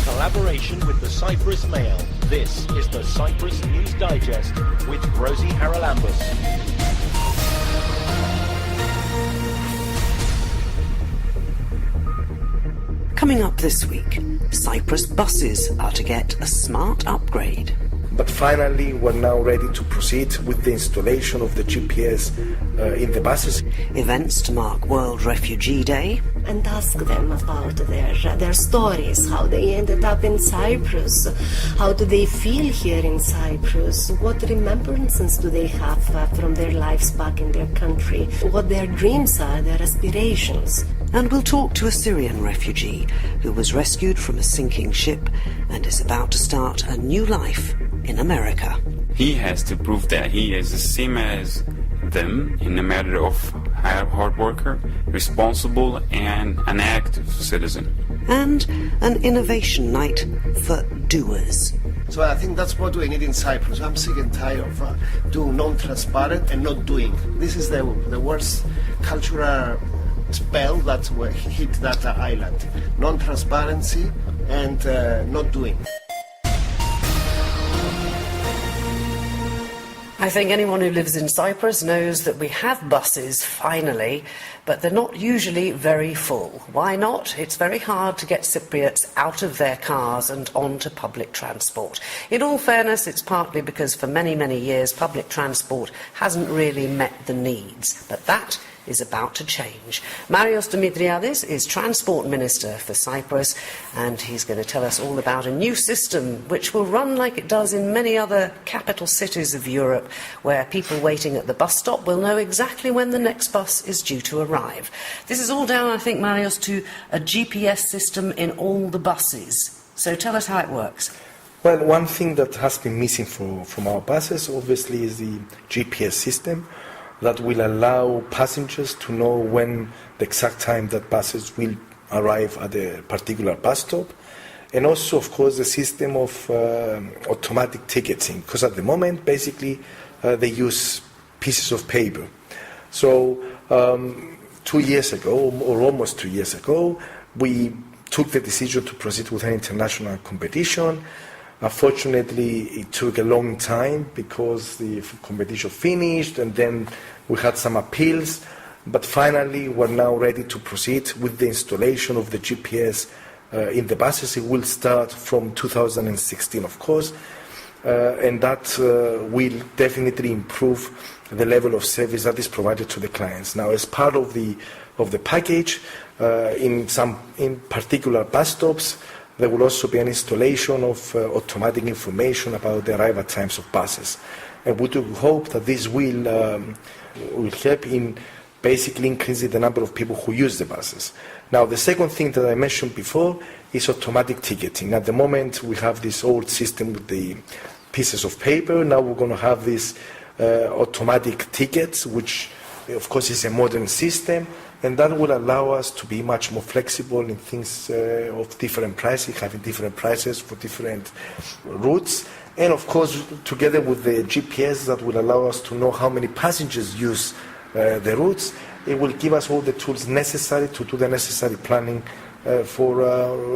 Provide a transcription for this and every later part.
collaboration with the Cyprus Mail. This is the Cyprus News Digest with Rosie Haralambous. Coming up this week, Cyprus buses are to get a smart upgrade. But finally, we're now ready to proceed with the installation of the GPS in the buses. Events to mark World Refugee Day. And ask them about their stories, how they ended up in Cyprus, how do they feel here in Cyprus, what remembrances do they have from their lives back in their country, what their dreams are, their aspirations. And we'll talk to a Syrian refugee who was rescued from a sinking ship and is about to start a new life in America. He has to prove that he is the same as them in a matter of hard worker, responsible and an active citizen. And an innovation night for doers. So I think that's what we need in Cyprus. I'm sick and tired of doing non-transparent and not doing. This is the worst cultural spell that hit that island. Non-transparency and not doing. I think anyone who lives in Cyprus knows that we have buses, finally, but they're not usually very full. Why not? It's very hard to get Cypriots out of their cars and onto public transport. In all fairness, it's partly because for many, many years public transport hasn't really met the needs. But that is about to change. Marios Dimitriadis is Transport Minister for Cyprus, and he's going to tell us all about a new system which will run like it does in many other capital cities of Europe, where people waiting at the bus stop will know exactly when the next bus is due to arrive. This is all down, I think, Marios, to a GPS system in all the buses. So tell us how it works. Well, one thing that has been missing from our buses, obviously, is the GPS system that will allow passengers to know when the exact time that buses will arrive at a particular bus stop. And also, of course, the system of automatic ticketing, because at the moment, basically, they use pieces of paper. So 2 years ago, or almost 2 years ago, we took the decision to proceed with an international competition. Unfortunately, it took a long time because the competition finished and then we had some appeals. But finally, we're now ready to proceed with the installation of the GPS in the buses. It will start from 2016, of course, and that will definitely improve the level of service that is provided to the clients. Now, as part of the package, in particular bus stops, there will also be an installation of automatic information about the arrival times of buses. And we do hope that this will help in basically increasing the number of people who use the buses. Now, the second thing that I mentioned before is automatic ticketing. At the moment, we have this old system with the pieces of paper. Now we're going to have these automatic tickets, which, of course, is a modern system. And that will allow us to be much more flexible in things of different pricing, having different prices for different routes. And of course, together with the GPS that will allow us to know how many passengers use the routes, it will give us all the tools necessary to do the necessary planning for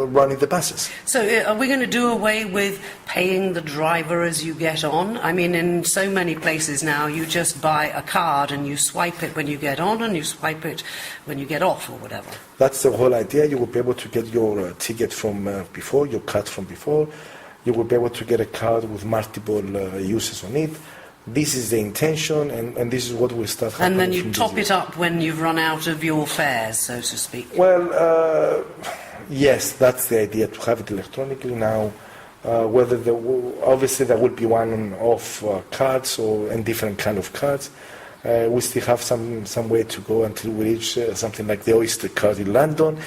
running the buses. So are we going to do away with paying the driver as you get on? I mean, in so many places now, you just buy a card and you swipe it when you get on and you swipe it when you get off or whatever. That's the whole idea. You will be able to get your ticket from before, your card from before. You will be able to get a card with multiple uses on it. This is the intention, and this is what will start happening. And then you top it up when you've run out of your fares, so to speak. Well, yes, that's the idea, to have it electronically now. Obviously there will be one-off cards and different kind of cards. We still have some way to go until we reach something like the Oyster card in London.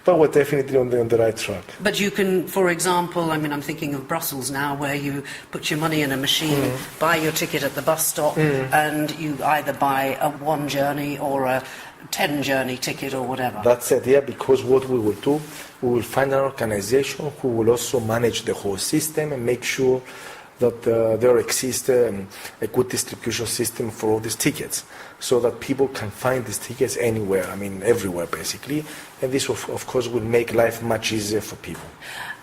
But we're definitely on the right track. But you can, for example, I mean, I'm thinking of Brussels now, where you put your money in a machine, buy your ticket at the bus stop, and you either buy a 1 journey or a 10 journey ticket or whatever. That's the idea, because what we will do, we will find an organization who will also manage the whole system and make sure that there exists a good distribution system for all these tickets, so that people can find these tickets anywhere, I mean everywhere basically, and this of course will make life much easier for people.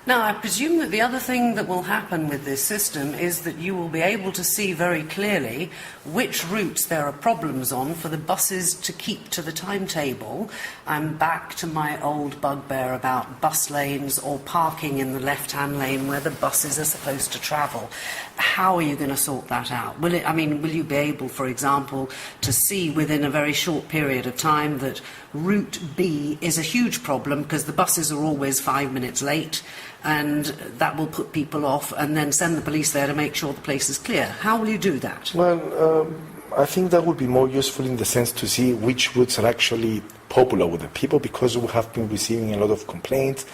Now, I presume that the other thing that will happen with this system is that you will be able to see very clearly which routes there are problems on for the buses to keep to the timetable. I'm back to my old bugbear about bus lanes or parking in the left-hand lane where the buses are supposed to travel. How are you going to sort that out? Will you be able, for example, to see within a very short period of time that route B is a huge problem because the buses are always 5 minutes late, and that will put people off, and then send the police there to make sure the place is clear? How will you do that? Well, I think that would be more useful in the sense to see which routes are actually popular with the people, because we have been receiving a lot of complaints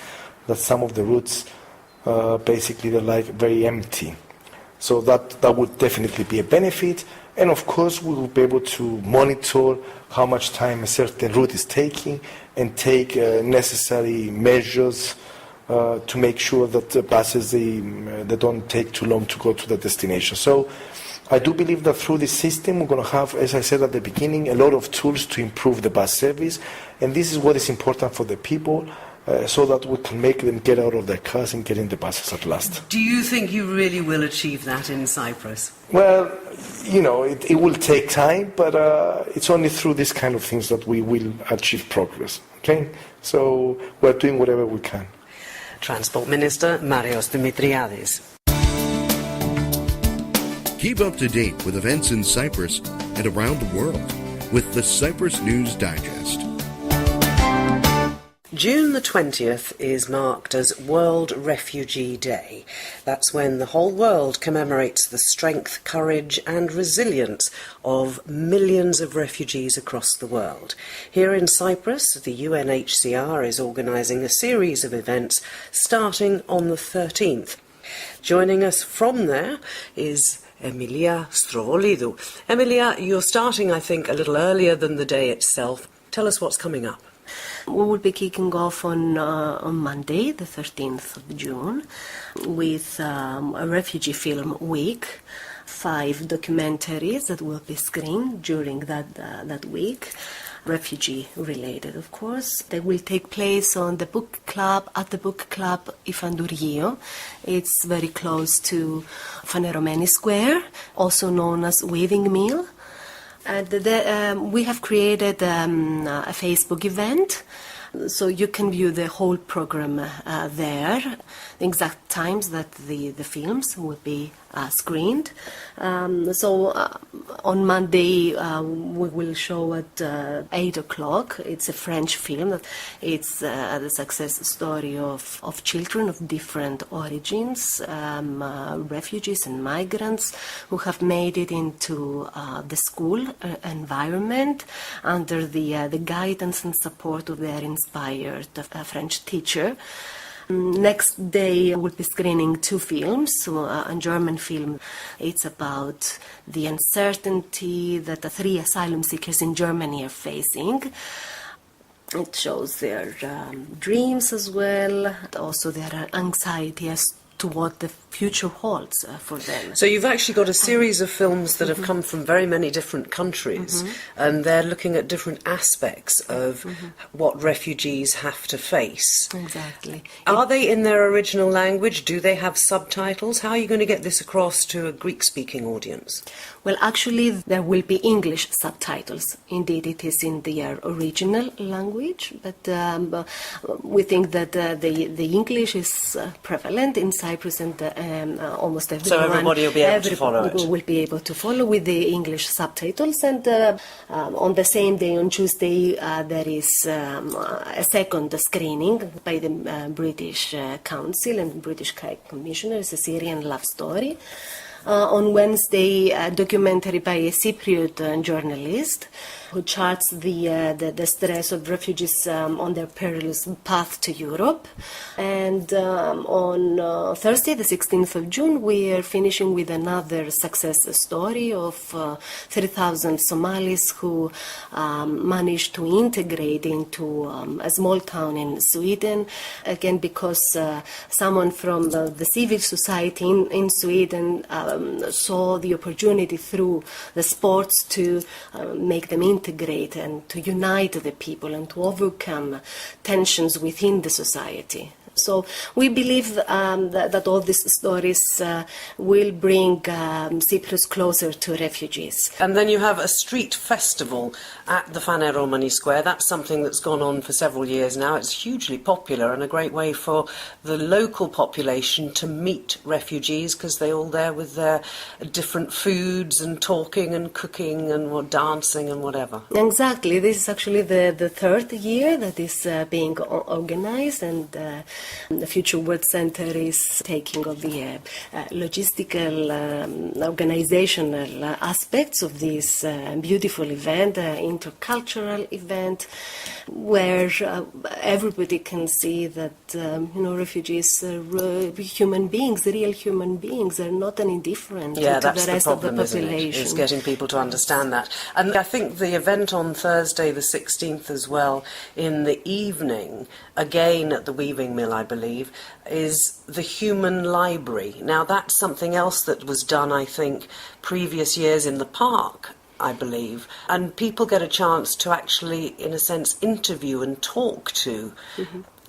that some of the routes basically they're like very empty. So that would definitely be a benefit. And of course we will be able to monitor how much time a certain route is taking and take necessary measures to make sure that the buses they don't take too long to go to the destination. So I do believe that through this system we're going to have, as I said at the beginning, a lot of tools to improve the bus service, and this is what is important for the people, so that we can make them get out of their cars and get in the buses at last. Do you think you really will achieve that in Cyprus? Well, it will take time, but it's only through this kind of things that we will achieve progress. Okay? So we're doing whatever we can. Transport Minister Marios Dimitriadis. Keep up to date with events in Cyprus and around the world with the Cyprus News Digest. June the 20th is marked as World Refugee Day. That's when the whole world commemorates the strength, courage and resilience of millions of refugees across the world. Here in Cyprus, the UNHCR is organising a series of events starting on the 13th. Joining us from there is Emilia Strovolidou. Emilia, you're starting, I think, a little earlier than the day itself. Tell us what's coming up. We will be kicking off on Monday, the 13th of June, with a refugee film week. 5 documentaries that will be screened during that week, refugee related, of course. They will take place on the book club, at the book club Ifandourio. It's very close to Faneromeni Square, also known as Weaving Mill. And we have created a Facebook event, so you can view the whole program there, the exact times that the films will be screened. On Monday we will show at 8 o'clock. It's a French film. It's the success story of children of different origins, refugees and migrants who have made it into the school environment under the guidance and support of their inspired French teacher. Next day we'll be screening 2 films. A German film, it's about the uncertainty that the 3 asylum seekers in Germany are facing. It shows their dreams as well, also their anxiety as to what the future holds for them. So you've actually got a series of films that have come from very many different countries, and they're looking at different aspects of what refugees have to face. Exactly. Are they in their original language? Do they have subtitles? How are you going to get this across to a Greek-speaking audience? Well, actually, there will be English subtitles. Indeed, it is in their original language, but we think that the English is prevalent in Cyprus, and almost everyone. So everybody will be able to follow it. Will be able to follow with the English subtitles. And on the same day, on Tuesday, there is a second screening by the British Council and British High Commissioner. It's a Syrian love story. On Wednesday, a documentary by a Cypriot journalist who charts the stress of refugees on their perilous path to Europe. And on Thursday, the 16th of June, we are finishing with another success story of 3,000 Somalis who managed to integrate into a small town in Sweden, again because someone from the civil society in Sweden saw the opportunity through the sports to make them integrate and to unite the people and to overcome tensions within the society. So we believe that all these stories will bring Cyprus closer to refugees. And then you have a street festival at the Fane Romani Square. That's something that's gone on for several years now. It's hugely popular and a great way for the local population to meet refugees, because they're all there with their different foods and talking and cooking and dancing and whatever. Exactly. This is actually the third year that is being organized, and the Future World Center is taking all the logistical, organizational aspects of this beautiful event, intercultural event, where everybody can see that refugees are human beings, real human beings. They're not an indifferent to the rest of the population. Is getting people to understand that. And I think the event on Thursday the 16th as well, in the evening, again at the Weaving Mill, I believe, is the Human Library. Now that's something else that was done, I think, previous years in the park, I believe, and people get a chance to actually, in a sense, interview and talk to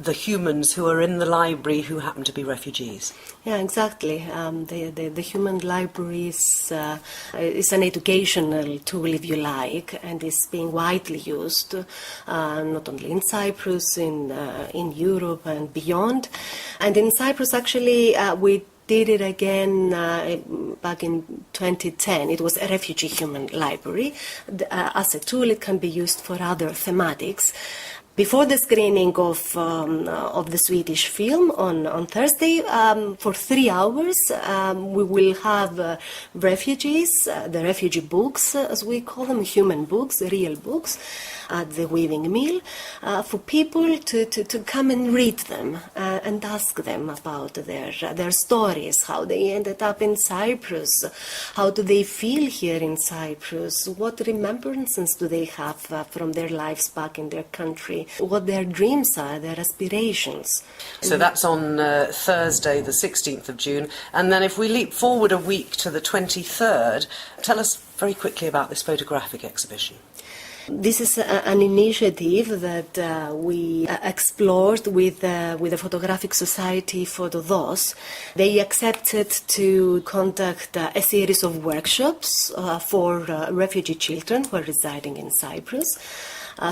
the humans who are in the library who happen to be refugees. Yeah, exactly. The Human Library is an educational tool, if you like, and is being widely used, not only in Cyprus, in Europe and beyond. And in Cyprus, actually, we did it again back in 2010. It was a refugee human library. As a tool, it can be used for other thematics. Before the screening of the Swedish film on Thursday, for 3 hours, we will have refugees, the refugee books, as we call them, human books, real books, at the Weaving Mill, for people to come and read them and ask them about their stories, how they ended up in Cyprus, how do they feel here in Cyprus, what remembrances do they have from their lives back in their country, what their dreams are, their aspirations. So that's on Thursday, the 16th of June. And then if we leap forward a week to the 23rd, tell us very quickly about this photographic exhibition. This is an initiative that we explored with the Photographic Society Fotodos. They accepted to conduct a series of workshops for refugee children who are residing in Cyprus.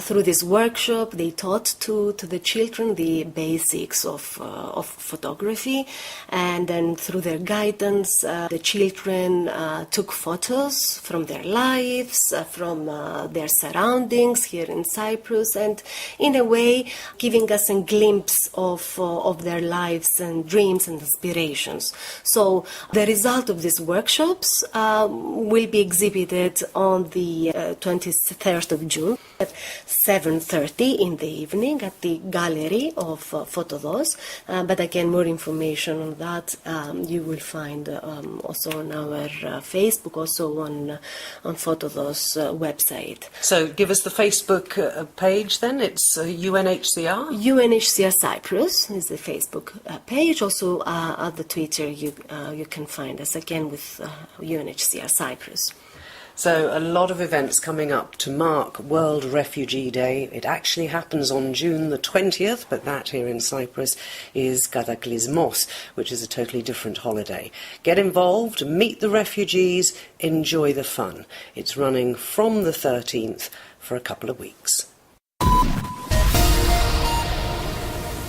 Through this workshop, they taught to the children the basics of photography, and then through their guidance, the children took photos from their lives, from their surroundings here in Cyprus, and in a way giving us a glimpse of their lives and dreams and aspirations. So the result of these workshops will be exhibited on the 23rd of June at 7:30 in the evening at the gallery of Fotodos. But again, more information on that you will find also on our Facebook, also on Fotodos website. So give us the Facebook page then. It's UNHCR? UNHCR Cyprus is the Facebook page. Also at the Twitter you can find us again with UNHCR Cyprus. So a lot of events coming up to mark World Refugee Day. It actually happens on June the 20th, but that here in Cyprus is Kataklysmos, which is a totally different holiday. Get involved, meet the refugees, enjoy the fun. It's running from the 13th for a couple of weeks.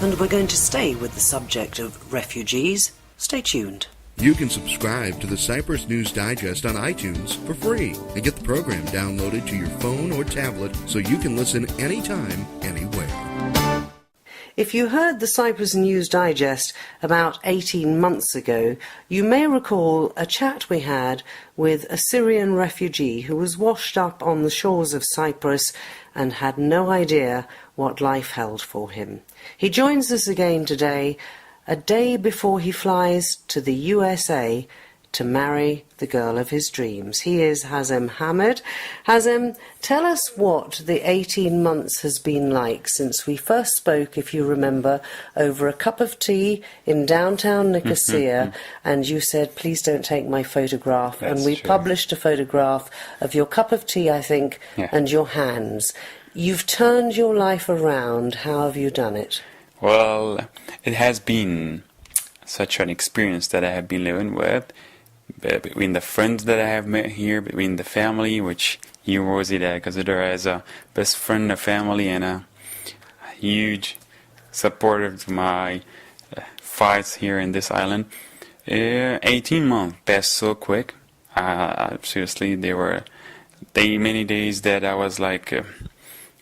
And we're going to stay with the subject of refugees. Stay tuned. You can subscribe to the Cyprus News Digest on iTunes for free and get the program downloaded to your phone or tablet so you can listen anytime, anywhere. If you heard the Cyprus News Digest about 18 months ago, you may recall a chat we had with a Syrian refugee who was washed up on the shores of Cyprus and had no idea what life held for him. He joins us again today, a day before he flies to the USA to marry the girl of his dreams. He is Hazem Hamid. Hazem, tell us what the 18 months has been like since we first spoke, if you remember, over a cup of tea in downtown Nicosia, and you said, please don't take my photograph. That's and we true. published a photograph of your cup of tea, I think, and your hands. You've turned your life around. How have you done it? Well, it has been such an experience that I have been living with, between the friends that I have met here, between the family, which you, Rosie, that I consider as a best friend, a family, and a huge supporter to my fights here in this island. 18 months passed so quick. Seriously, there were many days that I was like,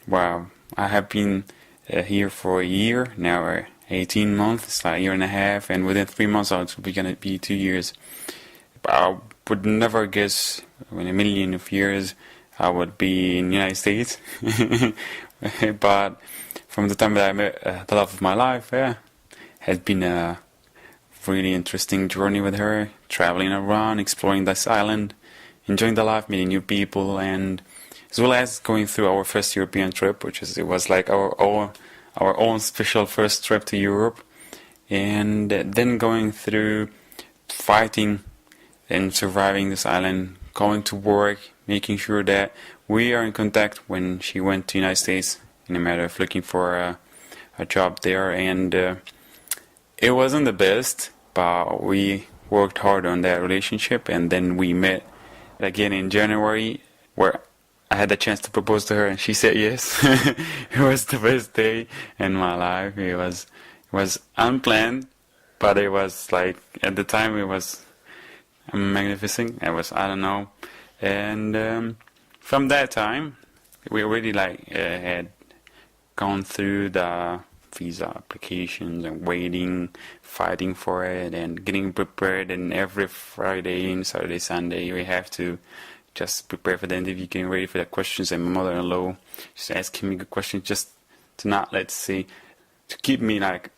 wow, I have been here for a year now. 18 months, it's like a year and a half, and within 3 months it's going to be 2 years. I would never guess in a million of years I would be in the United States. But from the time that I met the love of my life, has been a really interesting journey with her, traveling around, exploring this island, enjoying the life, meeting new people, and as well as going through our first European trip, it was like our own special first trip to Europe, and then going through fighting and surviving this island, going to work, making sure that we are in contact when she went to the United States in a matter of looking for a job there. And it wasn't the best, but we worked hard on that relationship, and then we met again in January, where I had the chance to propose to her and she said yes. It was the best day in my life. It was unplanned, but it was like, at the time, it was magnificent. It was, I don't know. And from that time, we already had gone through the visa applications and waiting, fighting for it, and getting prepared. And every Friday and Saturday, Sunday, we have to just prepare for the interview, getting ready for the questions. And my mother-in-law just asking me good questions, just to not, let's say, to keep me like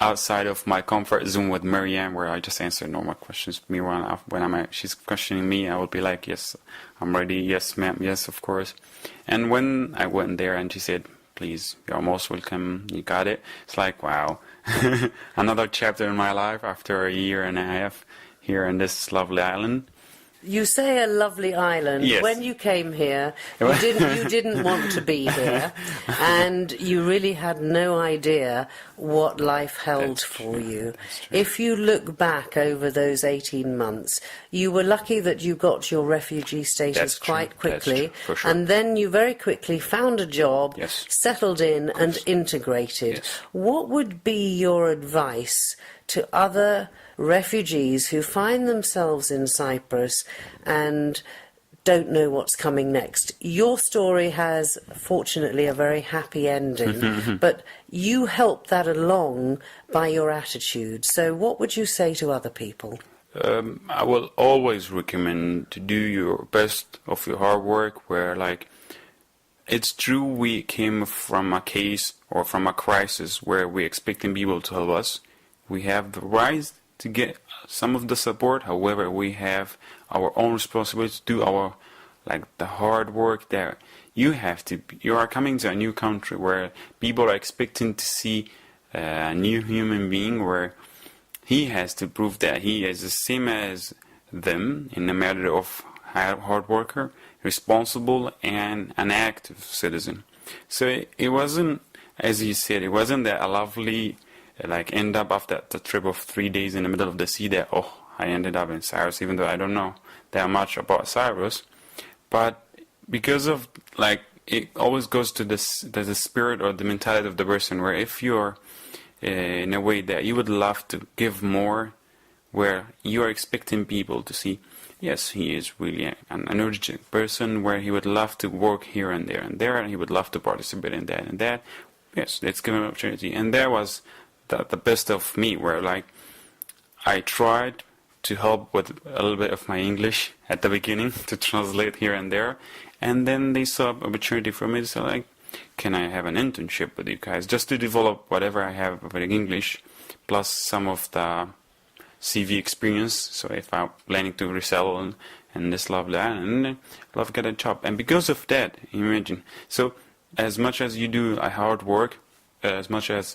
outside of my comfort zone with Marianne, where I just answer normal questions. Meanwhile, when she's questioning me, I would be like, yes, I'm ready. Yes, ma'am. Yes, of course. And when I went there and she said, please, you're most welcome, you got it. It's like, wow, another chapter in my life after a year and a half here in this lovely island. You say a lovely island. Yes. When you came here, you didn't want to be here, and you really had no idea what life held for you. If you look back over those 18 months, you were lucky that you got your refugee status quite quickly, for sure. and then you very quickly found a job, Yes. settled in and integrated. Yes. What would be your advice to other refugees who find themselves in Cyprus and don't know what's coming next? Your story has, fortunately, a very happy ending, but you helped that along by your attitude. So what would you say to other people? I will always recommend to do your best of your hard work, where like, it's true we came from a case or from a crisis where we're expecting people to help us. We have the right to get some of the support. However, we have our own responsibility to do our, like, the hard work there. You are coming to a new country where people are expecting to see a new human being, where he has to prove that he is the same as them in the matter of hard worker, responsible, and an active citizen. So it wasn't, as you said, it wasn't that a lovely like end up after the trip of 3 days in the middle of the sea that, oh, I ended up in Cyprus, even though I don't know that much about Cyprus. But because of, like, it always goes to the spirit or the mentality of the person, where if you're in a way that you would love to give more, where you are expecting people to see, yes, he is really an energetic person, where he would love to work here and there and there, and he would love to participate in that and that, yes, let's give him an opportunity. And there was the best of me, where like I tried to help with a little bit of my English at the beginning to translate here and there, and then they saw an opportunity for me to say, like, can I have an internship with you guys, just to develop whatever I have with English, plus some of the CV experience. So if I'm planning to resell in this lovely island, I'd love to get a job. And because of that, imagine, so as much as you do a hard work, as much as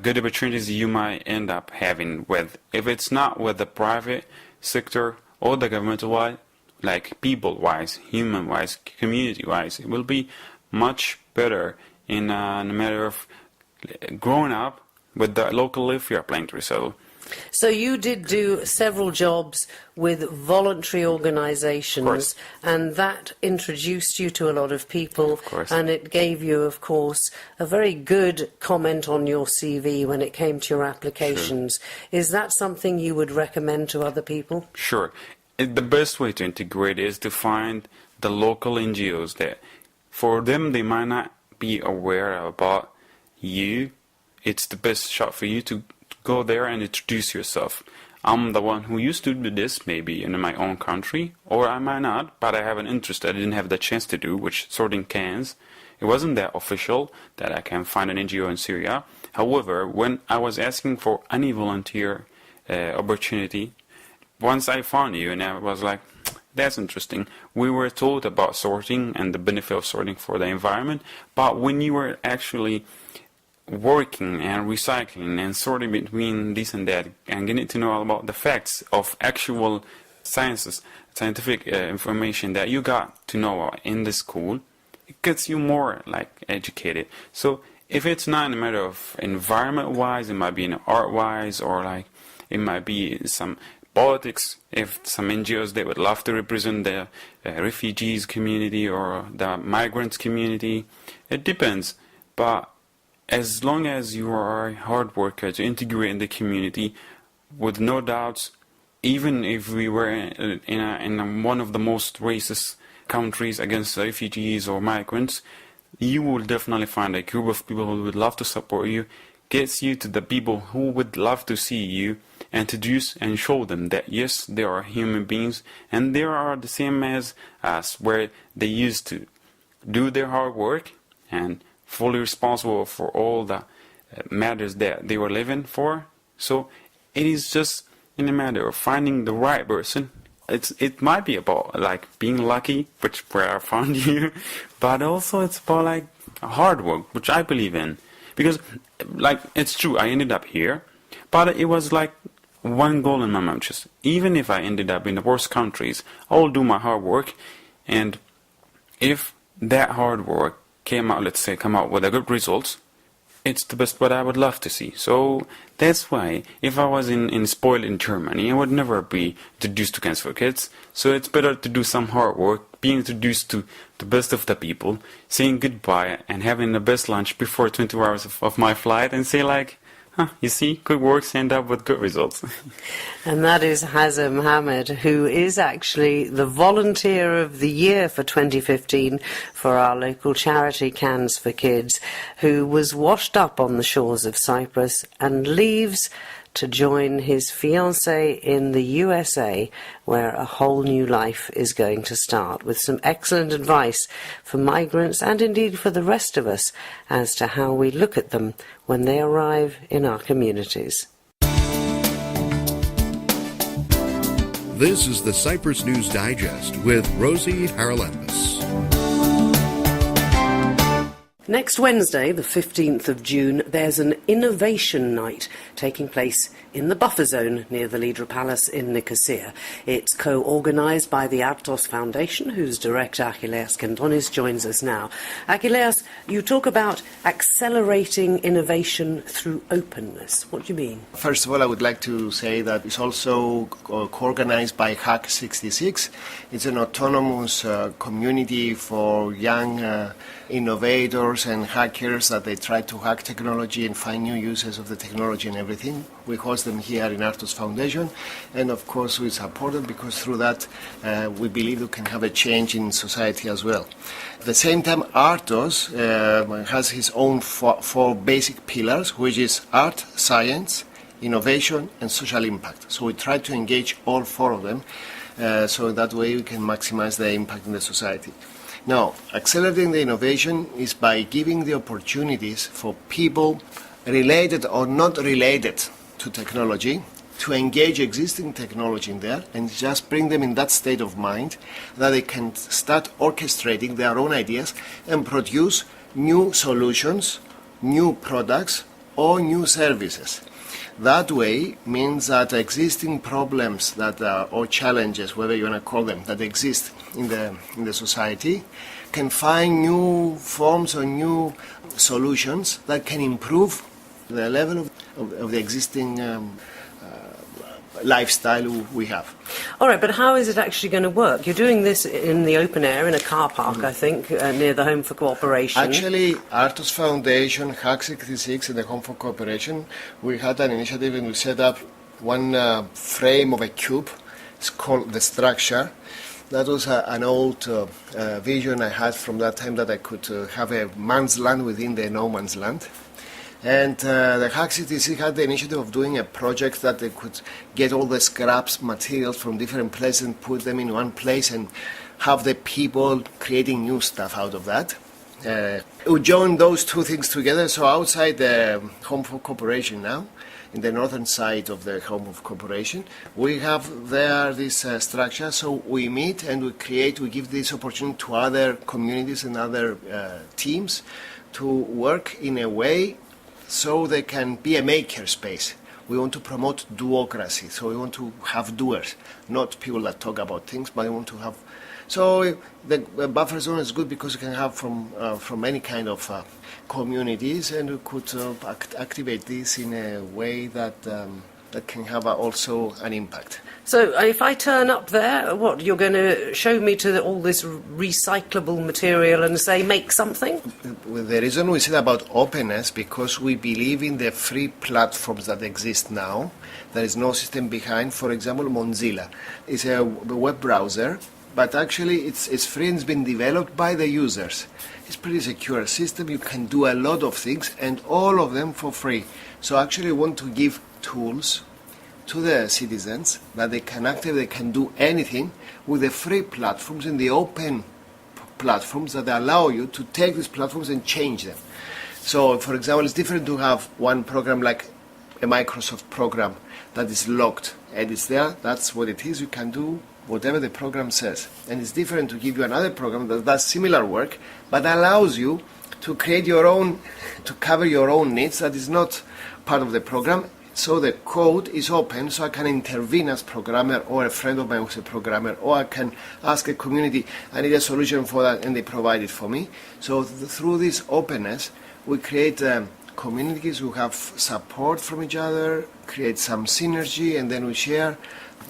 good opportunities you might end up having with, if it's not with the private sector or the governmental-wise, like people-wise, human-wise, community-wise, it will be much better in a matter of growing up, with the local Lithia plant resettle. So you did do several jobs with voluntary organisations, and that introduced you to a lot of people, Of course. and it gave you, of course, a very good comment on your CV when it came to your applications. Is that something you would recommend to other people? Sure. The best way to integrate is to find the local NGOs that, for them, they might not be aware about you. It's the best shot for you to go there and introduce yourself. I'm the one who used to do this maybe in my own country, or I might not, but I have an interest I didn't have the chance to do, which sorting cans. It wasn't that official that I can find an NGO in Syria. However, when I was asking for any volunteer opportunity, once I found you, and I was like, that's interesting. We were told about sorting and the benefit of sorting for the environment, but when you were actually working and recycling and sorting between this and that and getting to know all about the facts of actual scientific information that you got to know in the school, it gets you more like educated. So if it's not a matter of environment wise, it might be in art wise, or like it might be some politics. If some NGOs that would love to represent the refugees community or the migrants community, it depends. But as long as you are a hard worker to integrate in the community, with no doubts, even if we were in one of the most racist countries against refugees or migrants, you will definitely find a group of people who would love to support you, gets you to the people who would love to see you, introduce and show them that yes, they are human beings and they are the same as us, where they used to do their hard work and fully responsible for all the matters that they were living for. So it is just in a matter of finding the right person. It might be about like being lucky, which where I found you, but also it's about like hard work, which I believe in. Because like it's true, I ended up here, but it was like one goal in my mind, just even if I ended up in the worst countries, I'll do my hard work, and if that hard work come out with a good results, it's the best what I would love to see. So that's why if I was in spoiled in Germany, I would never be introduced to Cans for Kids. So it's better to do some hard work, being introduced to the best of the people, saying goodbye and having the best lunch before 24 hours of my flight, and say like, you see, good works end up with good results. And that is Hazem Hamid, who is actually the Volunteer of the Year for 2015 for our local charity Cans for Kids, who was washed up on the shores of Cyprus and leaves to join his fiancée in the USA, where a whole new life is going to start, with some excellent advice for migrants and indeed for the rest of us as to how we look at them when they arrive in our communities. This is the Cyprus News Digest with Rosie Haralambous. Next Wednesday, the 15th of June, there's an innovation night taking place in the buffer zone near the Lidra Palace in Nicosia. It's co-organised by the Artos Foundation, whose director Achilleas Kentonis joins us now. Achilleas, you talk about accelerating innovation through openness. What do you mean? First of all, I would like to say that it's also co-organized by Hack 66. It's an autonomous community for young innovators and hackers that they try to hack technology and find new uses of the technology and everything. We host them here in Artos Foundation, and of course we support them because through that we believe we can have a change in society as well. At the same time, Artos has his own four basic pillars, which is art, science, innovation and social impact. So we try to engage all four of them so that way we can maximize the impact in the society. Now, accelerating the innovation is by giving the opportunities for people related or not related to technology to engage existing technology in there and just bring them in that state of mind that they can start orchestrating their own ideas and produce new solutions, new products or new services. That way means that existing problems that or challenges, whatever you want to call them, that exist in the society can find new forms or new solutions that can improve the level of of the existing lifestyle we have. All right, but how is it actually going to work? You're doing this in the open air, in a car park, I think, near the Home for Cooperation. Actually, Artos Foundation, Hack 66 and the Home for Cooperation, we had an initiative and we set up one frame of a cube. It's called the structure. That was an old vision I had from that time, that I could have a man's land within the no man's land. And the Hack CTC had the initiative of doing a project that they could get all the scraps, materials from different places and put them in one place and have the people creating new stuff out of that. We joined those two things together, so outside the Home for Cooperation now, in the northern side of the Home of Cooperation, we have there this structure, so we meet and we give this opportunity to other communities and other teams to work in a way so they can be a maker space. We want to promote duocracy, so we want to have doers, not people that talk about things, but we want to have. So the buffer zone is good because you can have from any kind of communities, and we could activate this in a way that that can have also an impact. So if I turn up there, what, you're going to show me to all this recyclable material and say, make something? The reason we said about openness, because we believe in the free platforms that exist now. There is no system behind. For example, Mozilla is a web browser, but actually it's free and it's been developed by the users. It's a pretty secure system. You can do a lot of things, and all of them for free. So actually we want to give tools to the citizens that they can activate, they can do anything with the free platforms and the open platforms that allow you to take these platforms and change them. So, for example, it's different to have one program like a Microsoft program that is locked and it's there, that's what it is, you can do whatever the program says. And it's different to give you another program that does similar work but allows you to create your own, to cover your own needs that is not part of the program. So the code is open, so I can intervene as programmer, or a friend of mine who's a programmer, or I can ask a community, I need a solution for that, and they provide it for me. So through this openness, we create communities who have support from each other, create some synergy, and then we share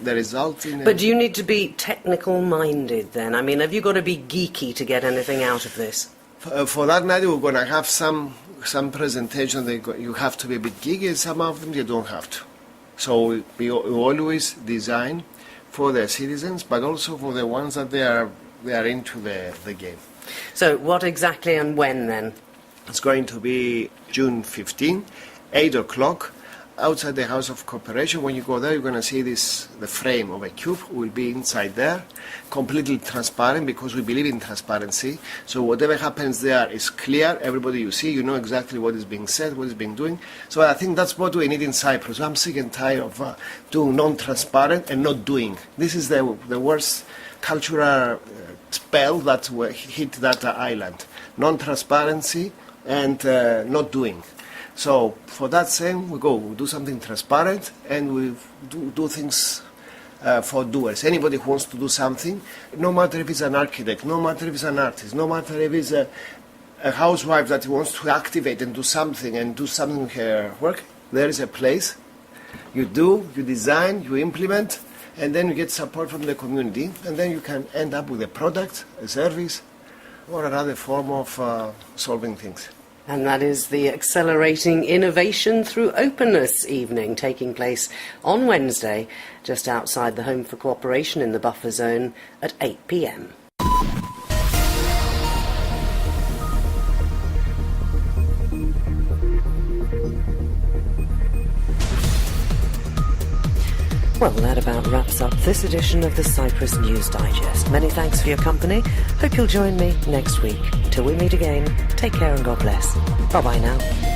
the result. But do you need to be technical-minded then? I mean, have you got to be geeky to get anything out of this? For that night, we're going to have some presentations. You have to be a bit geeky, and some of them you don't have to. So we always design for the citizens, but also for the ones that they are into the game. So what exactly and when then? It's going to be June 15, 8 o'clock, outside the House of Cooperation. When you go there, you're going to see the frame of a cube will be inside there, completely transparent, because we believe in transparency. So whatever happens there is clear. Everybody you see, you know exactly what is being said, what is being doing. So I think that's what we need in Cyprus. I'm sick and tired of doing non-transparent and not doing. This is the worst cultural spell that hit that island. Non-transparency and not doing. So for that same, we do something transparent, and we do things for doers. Anybody who wants to do something, no matter if it's an architect, no matter if it's an artist, no matter if it's a housewife that wants to activate and do something with her work, there is a place. You design, you implement, and then you get support from the community, and then you can end up with a product, a service, or another form of solving things. And that is the Accelerating Innovation Through Openness evening, taking place on Wednesday, just outside the Home for Cooperation in the buffer zone at 8 p.m. Well, that about wraps up this edition of the Cyprus News Digest. Many thanks for your company. Hope you'll join me next week. Till we meet again, take care and God bless. Bye-bye now.